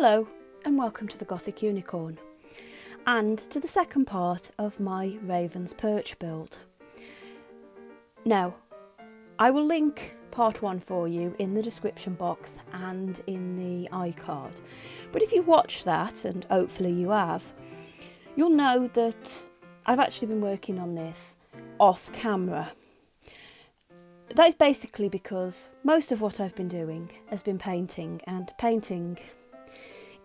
Hello and welcome to the Gothic Unicorn and to the second part of my Ravens Perch build. Now, I will link part 1 for you in the description box and in the iCard, but if you watch that, and hopefully you have, you'll know that I've actually been working on this off camera. That is basically because most of what I've been doing has been painting, and painting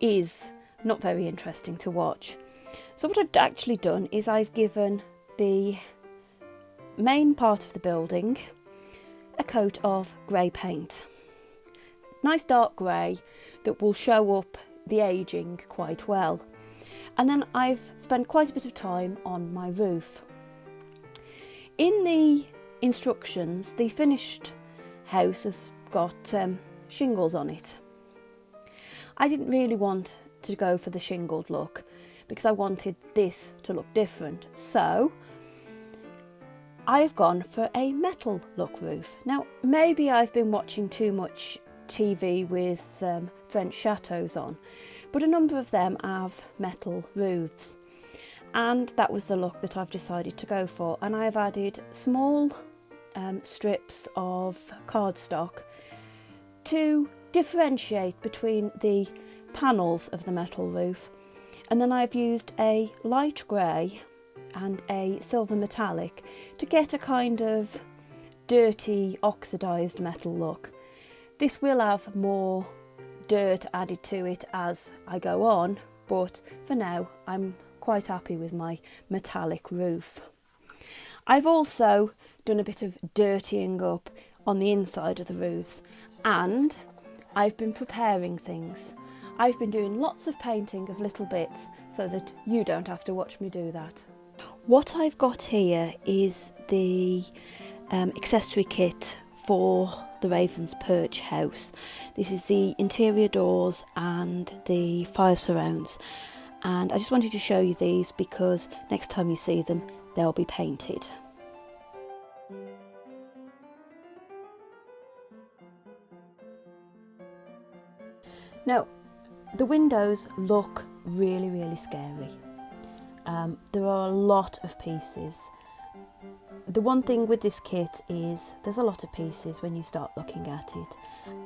is not very interesting to watch. So what I've actually done is I've given the main part of the building a coat of grey paint. Nice dark grey that will show up the ageing quite well. And then I've spent quite a bit of time on my roof. In the instructions, the finished house has got shingles on it. I didn't really want to go for the shingled look because I wanted this to look different. So I've gone for a metal look roof. Now, maybe I've been watching too much TV with French chateaus on, but a number of them have metal roofs. And that was the look that I've decided to go for. And I've added small strips of cardstock to differentiate between the panels of the metal roof, and then I've used a light grey and a silver metallic to get a kind of dirty oxidised metal look. This will have more dirt added to it as I go on, but for now I'm quite happy with my metallic roof. I've also done a bit of dirtying up on the inside of the roofs, and I've been preparing things. I've been doing lots of painting of little bits so that you don't have to watch me do that. What I've got here is the accessory kit for the Ravens Perch house. This is the interior doors and the fire surrounds, and I just wanted to show you these because next time you see them they'll be painted. Now, the windows look really scary. There are a lot of pieces. The one thing with this kit is there's a lot of pieces when you start looking at it,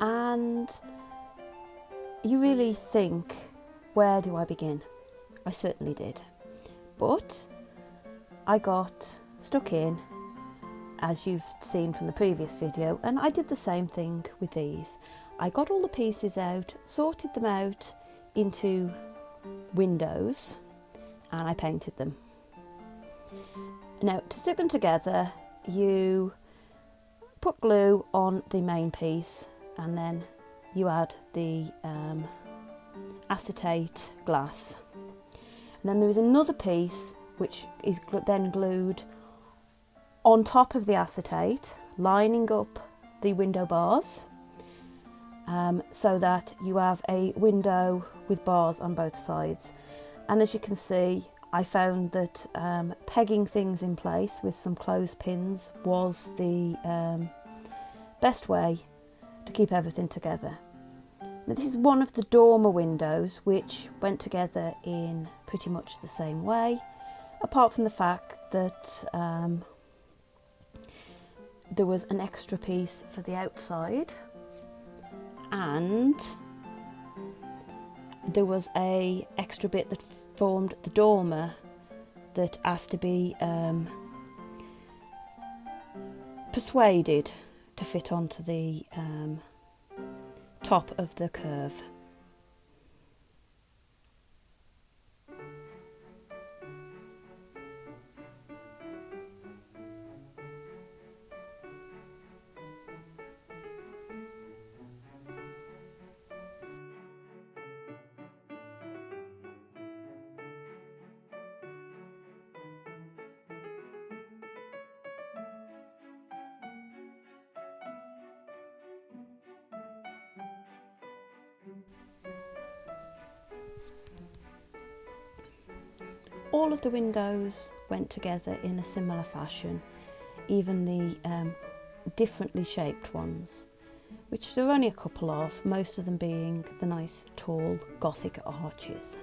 and you really think, where do I begin? I certainly did. But I got stuck in, as you've seen from the previous video, and I did the same thing with these. I got all the pieces out, sorted them out into windows, and I painted them. Now, to stick them together, you put glue on the main piece, and then you add the acetate glass. And then there is another piece which is then glued on top of the acetate, lining up the window bars, so that you have a window with bars on both sides. And as you can see, I found that pegging things in place with some clothespins was the best way to keep everything together. Now, this is one of the dormer windows which went together in pretty much the same way, apart from the fact that there was an extra piece for the outside, and there was a extra bit that formed the dormer that has to be persuaded to fit onto the top of the curve. All of the windows went together in a similar fashion, even the differently shaped ones. which there are only a couple of, most of them being the nice tall Gothic arches.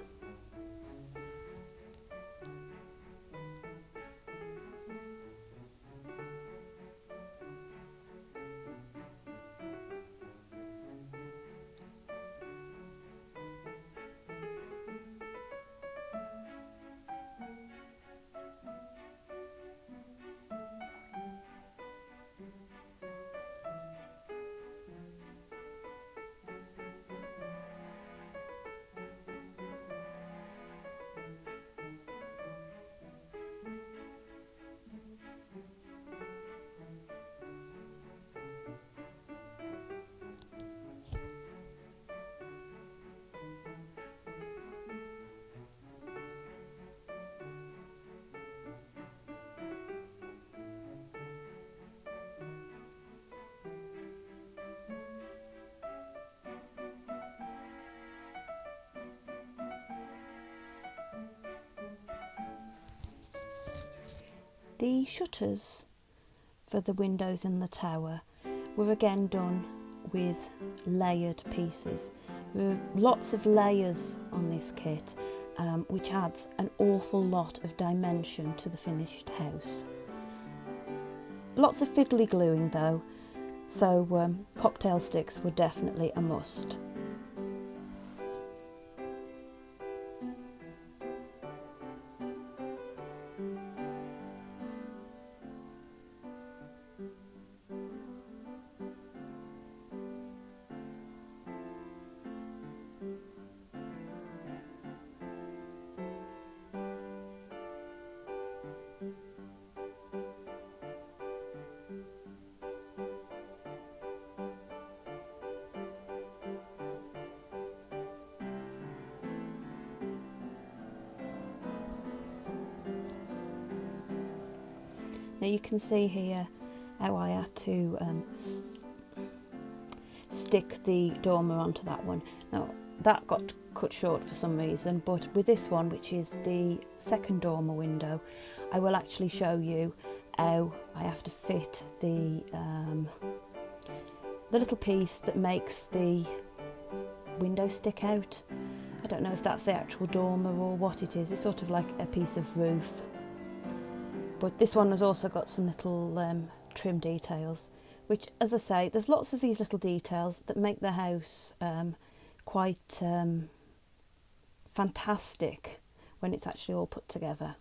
The shutters for the windows in the tower were again done with layered pieces. There are lots of layers on this kit, which adds an awful lot of dimension to the finished house. Lots of fiddly gluing though, so cocktail sticks were definitely a must. Now you can see here how I had to stick the dormer onto that one. Now that got cut short for some reason, but with this one, which is the second dormer window, I will actually show you how I have to fit the little piece that makes the window stick out. I don't know if that's the actual dormer or what it is. It's sort of like a piece of roof. But this one has also got some little trim details, which, as I say, there's lots of these little details that make the house quite fantastic when it's actually all put together.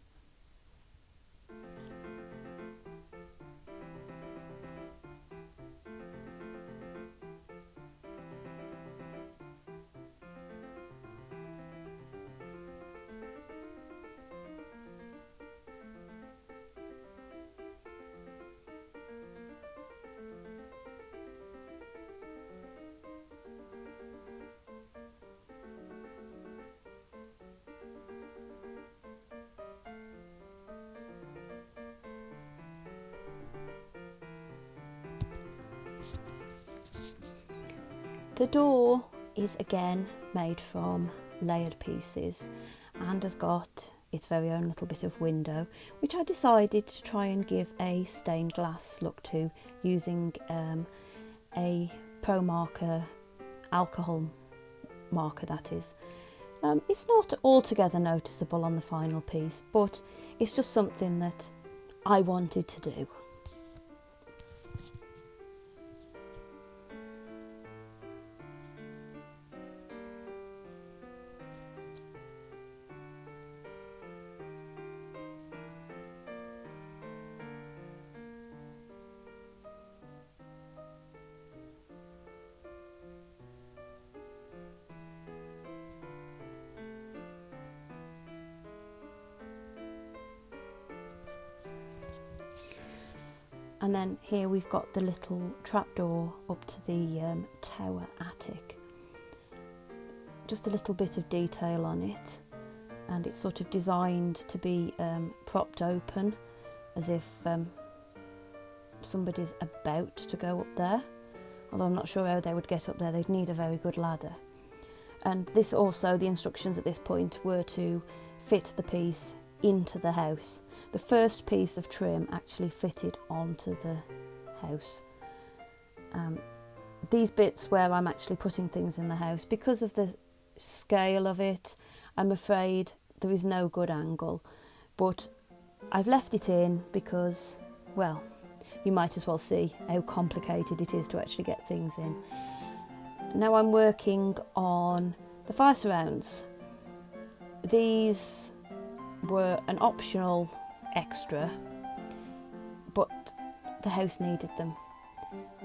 The door is again made from layered pieces and has got its very own little bit of window, which I decided to try and give a stained glass look to using a Pro Marker alcohol marker, that is. It's not altogether noticeable on the final piece, but it's just something that I wanted to do. And then here we've got the little trapdoor up to the tower attic. Just a little bit of detail on it, and it's sort of designed to be propped open as if somebody's about to go up there, although I'm not sure how they would get up there. They'd need a very good ladder. And this also, the instructions at this point were to fit the piece into the house. The first piece of trim actually fitted onto the house. these bits where I'm actually putting things in the house, because of the scale of it, I'm afraid there is no good angle, but I've left it in because, well, you might as well see how complicated it is to actually get things in. Now I'm working on the fire surrounds. These were an optional extra, but the house needed them.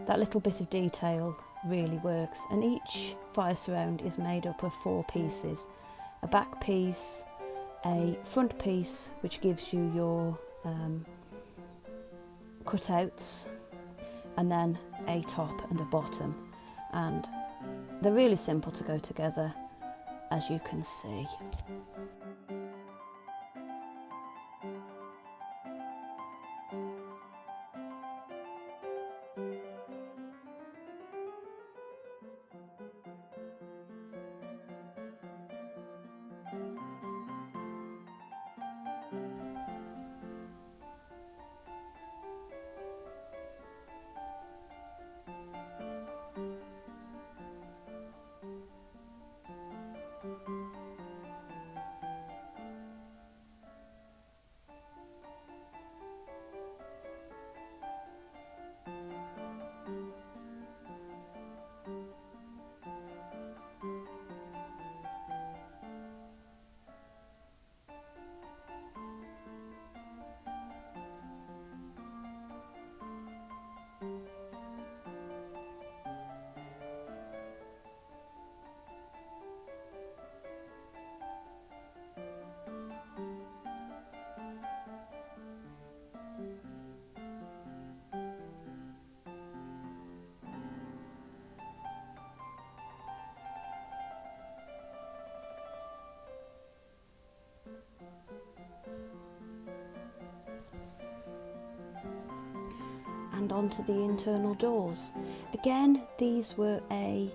That little bit of detail really works, and each fire surround is made up of 4 pieces: a back piece, a front piece which gives you your cutouts, and then a top and a bottom, and they're really simple to go together, as you can see. And onto the internal doors. Again, these were a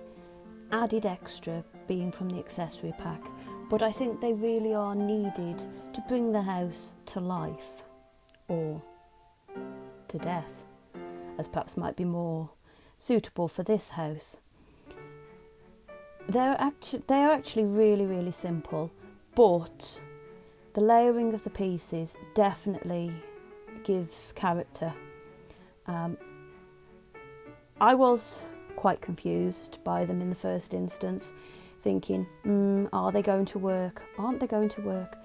added extra, being from the accessory pack, but I think they really are needed to bring the house to life, or to death, as perhaps might be more suitable for this house. They are actually really simple, but the layering of the pieces definitely gives character. I was quite confused by them in the first instance, thinking, are they going to work? Aren't they going to work?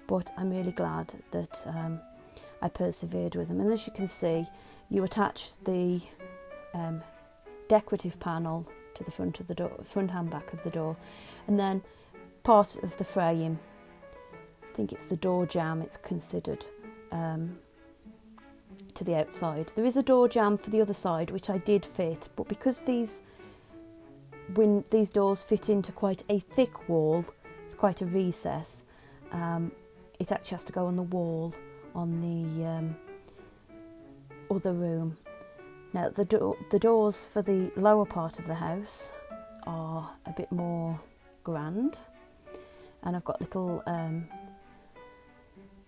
But I'm really glad that I persevered with them. And as you can see, you attach the decorative panel to the front of the door, front and back of the door, and then part of the frame, I think it's the door jamb it's considered, to the outside. There is a door jamb for the other side which I did fit, but because these doors fit into quite a thick wall, it's quite a recess, it actually has to go on the wall on the other room. Now the doors for the lower part of the house are a bit more grand, and I've got little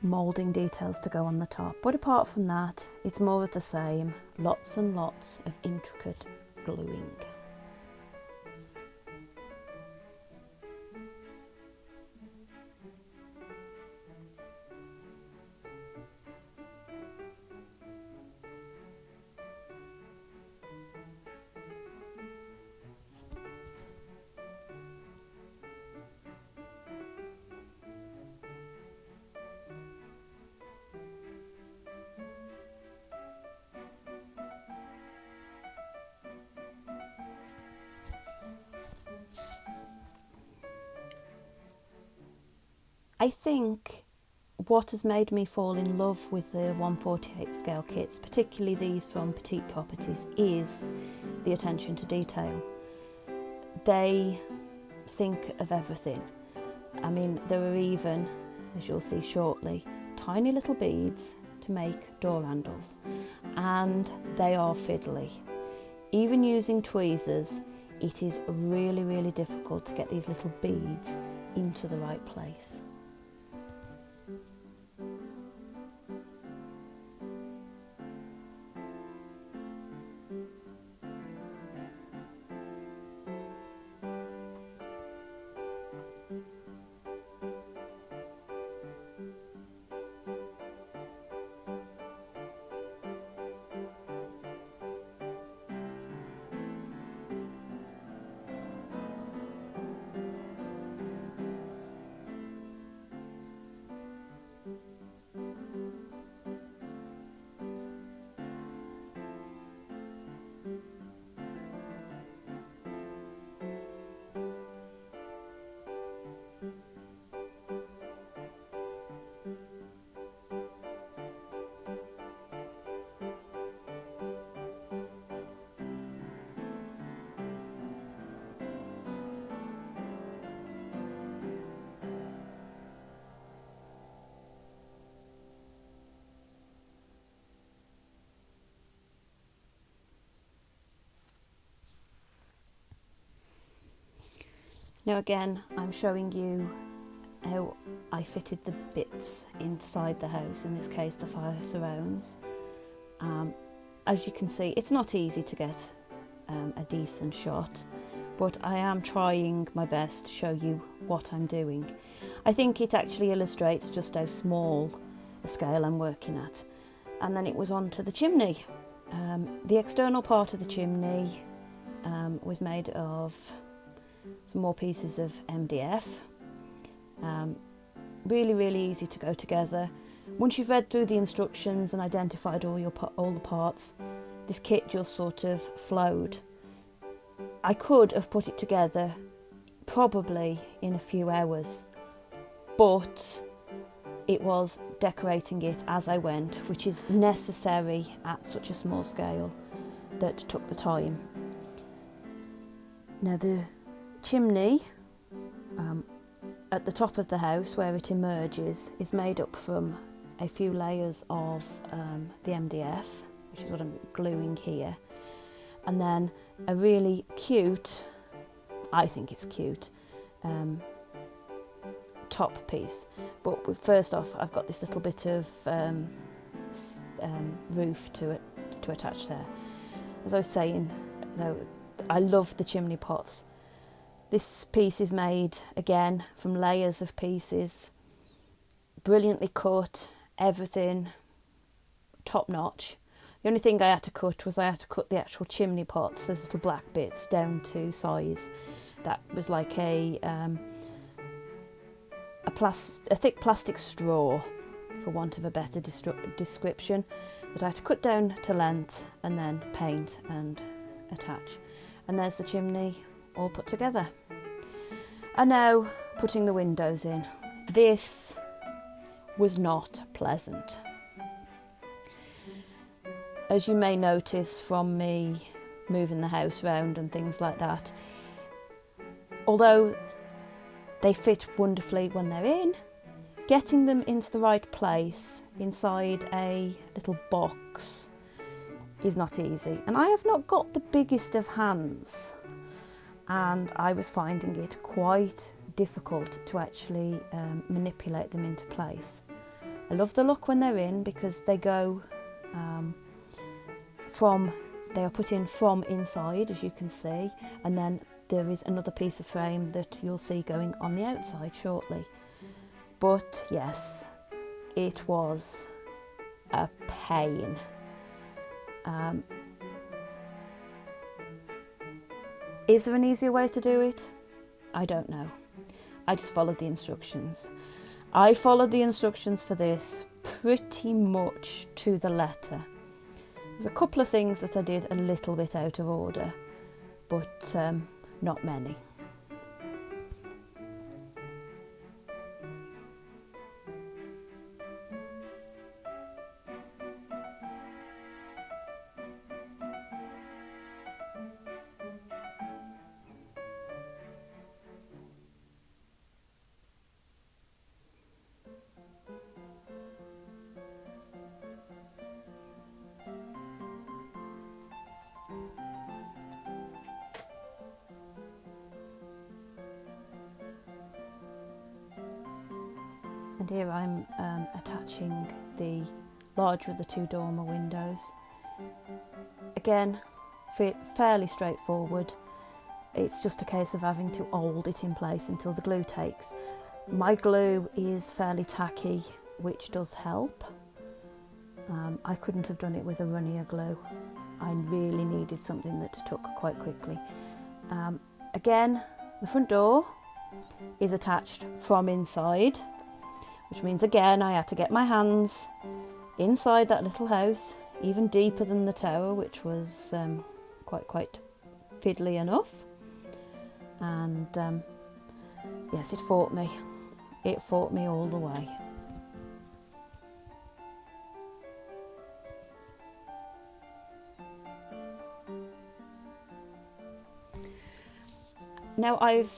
moulding details to go on the top, but apart from that it's more of the same, lots and lots of intricate gluing. I think what has made me fall in love with the 1/48 scale kits, particularly these from Petite Properties, is the attention to detail. They think of everything. I mean, there are even, as you'll see shortly, tiny little beads to make door handles, and they are fiddly. Even using tweezers, it is really difficult to get these little beads into the right place. Now again, I'm showing you how I fitted the bits inside the house, in this case the fire surrounds. As you can see, it's not easy to get a decent shot, but I am trying my best to show you what I'm doing. I think it actually illustrates just how small a scale I'm working at. And then it was on to the chimney. The external part of the chimney was made of some more pieces of MDF. Really easy to go together. Once you've read through the instructions and identified all the parts, this kit just sort of flowed. I could have put it together probably in a few hours, but it was decorating it as I went, which is necessary at such a small scale, that took the time. Now the chimney at the top of the house where it emerges is made up from a few layers of the MDF, which is what I'm gluing here, and then a really cute, I think it's cute, top piece. But first off, I've got this little bit of roof to attach there. As I was saying, though, I love the chimney pots. This piece is made again from layers of pieces, brilliantly cut, everything top notch. The only thing I had to cut was I had to cut the actual chimney pots, those little black bits, down to size. That was like a thick plastic straw, for want of a better description, that I had to cut down to length and then paint and attach. And there's the chimney all put together. And now putting the windows in. This was not pleasant. As you may notice from me moving the house round and things like that, although they fit wonderfully when they're in, getting them into the right place inside a little box is not easy. And I have not got the biggest of hands, and I was finding it quite difficult to actually manipulate them into place. I love the look when they're in, because they go they are put in from inside, as you can see, and then there is another piece of frame that you'll see going on the outside shortly. But yes, it was a pain. Is there an easier way to do it? I don't know. I just followed the instructions. I followed the instructions for this pretty much to the letter. There's a couple of things that I did a little bit out of order, but not many. And here I'm attaching the larger of the two dormer windows. Again, fairly straightforward. It's just a case of having to hold it in place until the glue takes. My glue is fairly tacky, which does help. I couldn't have done it with a runnier glue. I really needed something that took quite quickly. Again, the front door is attached from inside, which means again I had to get my hands inside that little house, even deeper than the tower, which was quite fiddly enough. And yes, it fought me. It fought me all the way. Now I've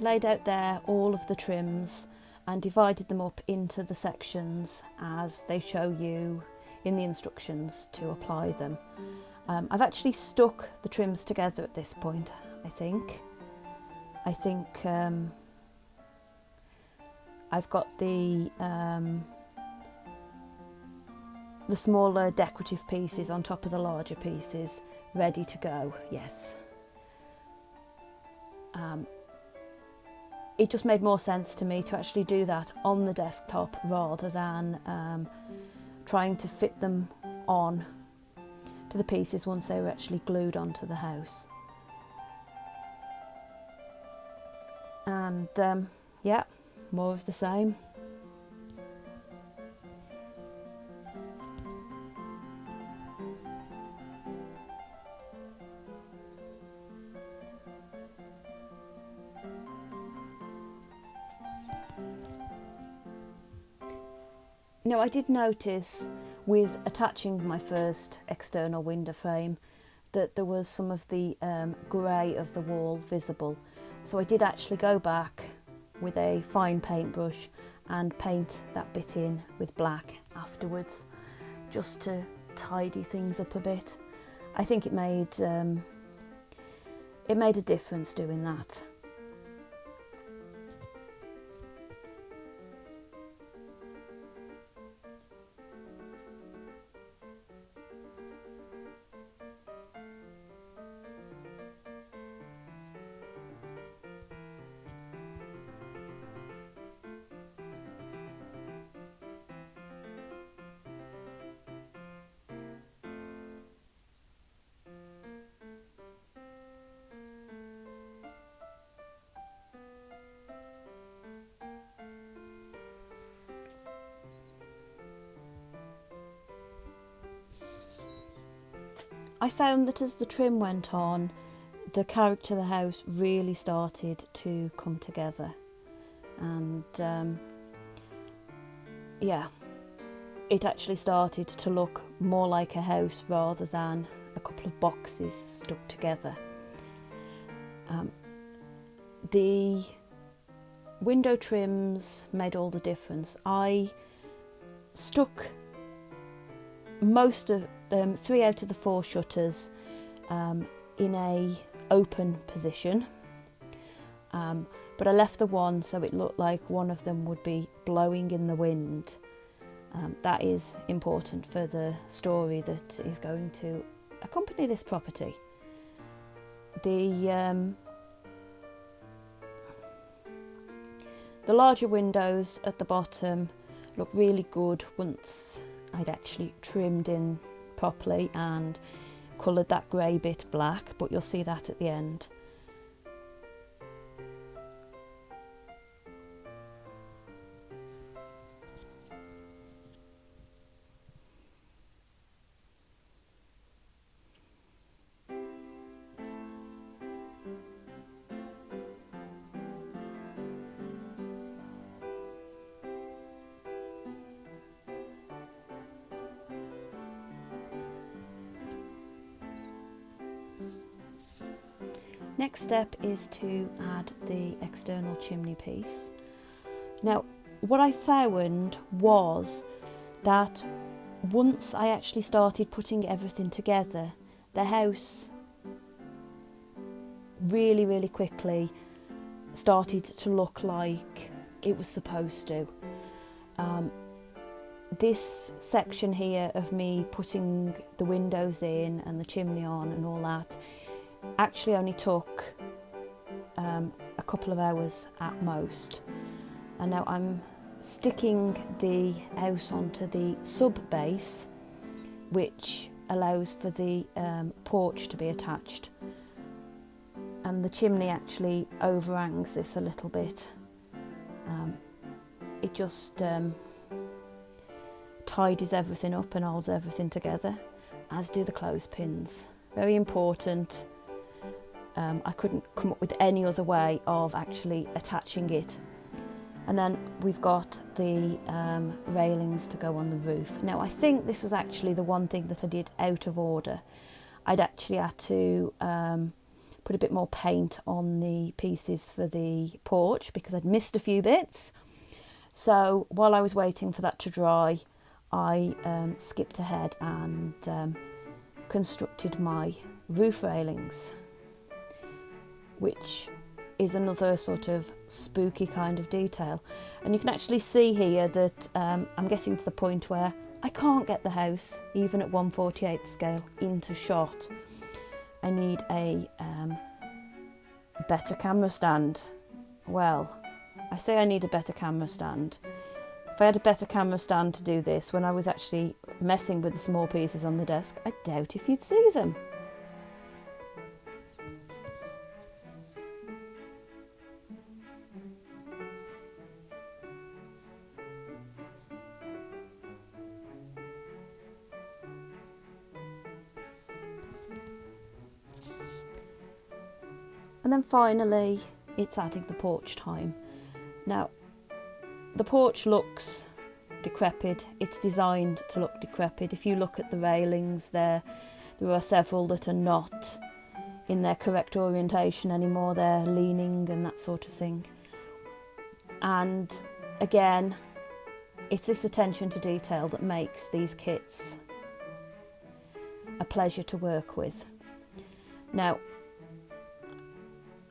laid out there all of the trims and divided them up into the sections as they show you in the instructions to apply them. I've actually stuck the trims together at this point, I think. I think I've got the smaller decorative pieces on top of the larger pieces ready to go, yes. It just made more sense to me to actually do that on the desktop rather than trying to fit them on to the pieces once they were actually glued onto the house. And yeah, more of the same. Now, I did notice with attaching my first external window frame that there was some of the grey of the wall visible. So I did actually go back with a fine paintbrush and paint that bit in with black afterwards, just to tidy things up a bit. I think it made a difference doing that. I found that as the trim went on, the character of the house really started to come together, and yeah, it actually started to look more like a house rather than a couple of boxes stuck together. The window trims made all the difference. I stuck most of 3 out of the 4 shutters in a open position, but I left the one so it looked like one of them would be blowing in the wind. That is important for the story that is going to accompany this property. The larger windows at the bottom look really good once I'd actually trimmed in properly and coloured that grey bit black, but you'll see that at the end. Next step is to add the external chimney piece. Now, what I found was that once I actually started putting everything together, the house really quickly started to look like it was supposed to. This section here of me putting the windows in and the chimney on and all that actually only took a couple of hours at most. And now I'm sticking the house onto the sub base, which allows for the porch to be attached, and the chimney actually overhangs this a little bit. It just tidies everything up and holds everything together, as do the clothespins. Very important. I couldn't come up with any other way of actually attaching it. And then we've got the railings to go on the roof. Now, I think this was actually the one thing that I did out of order. I'd actually had to put a bit more paint on the pieces for the porch because I'd missed a few bits. So while I was waiting for that to dry, I skipped ahead and constructed my roof railings, which is another sort of spooky kind of detail. And you can actually see here that I'm getting to the point where I can't get the house, even at 1/48 scale, into shot. I need a better camera stand. Well, I say I need a better camera stand. If I had a better camera stand to do this, when I was actually messing with the small pieces on the desk, I doubt if you'd see them. And then finally, it's adding the porch time. Now, the porch looks decrepit. It's designed to look decrepit. If you look at the railings there are several that are not in their correct orientation anymore. They're leaning and that sort of thing. And again, it's this attention to detail that makes these kits a pleasure to work with. Now,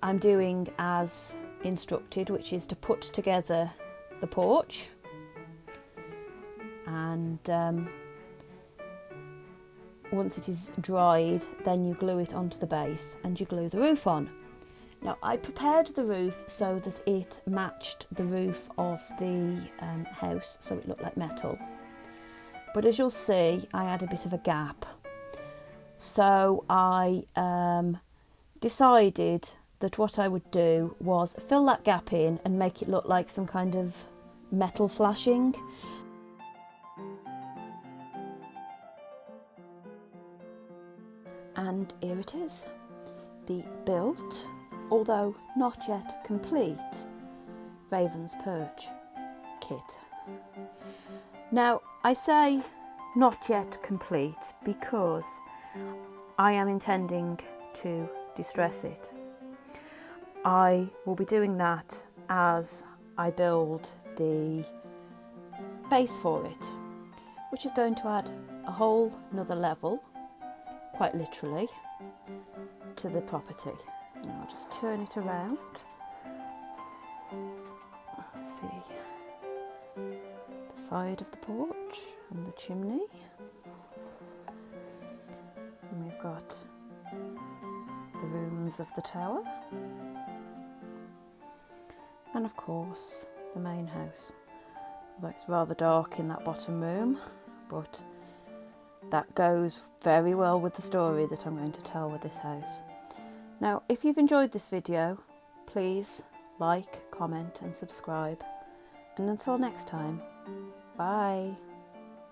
I'm doing as instructed, which is to put together the porch, and once it is dried, then you glue it onto the base and you glue the roof on. Now, I prepared the roof so that it matched the roof of the house, so it looked like metal, but as you'll see, I had a bit of a gap, so I decided that what I would do was fill that gap in and make it look like some kind of metal flashing. And here it is, the built, although not yet complete, Ravens Perch kit. Now, I say not yet complete because I am intending to distress it. I will be doing that as I build the base for it, which is going to add a whole another level, quite literally, to the property. And I'll just turn it around. Let's see the side of the porch and the chimney. And we've got the rooms of the tower. And of course, the main house. Well, it's rather dark in that bottom room, but that goes very well with the story that I'm going to tell with this house. Now, if you've enjoyed this video, please like, comment and subscribe. And until next time, bye.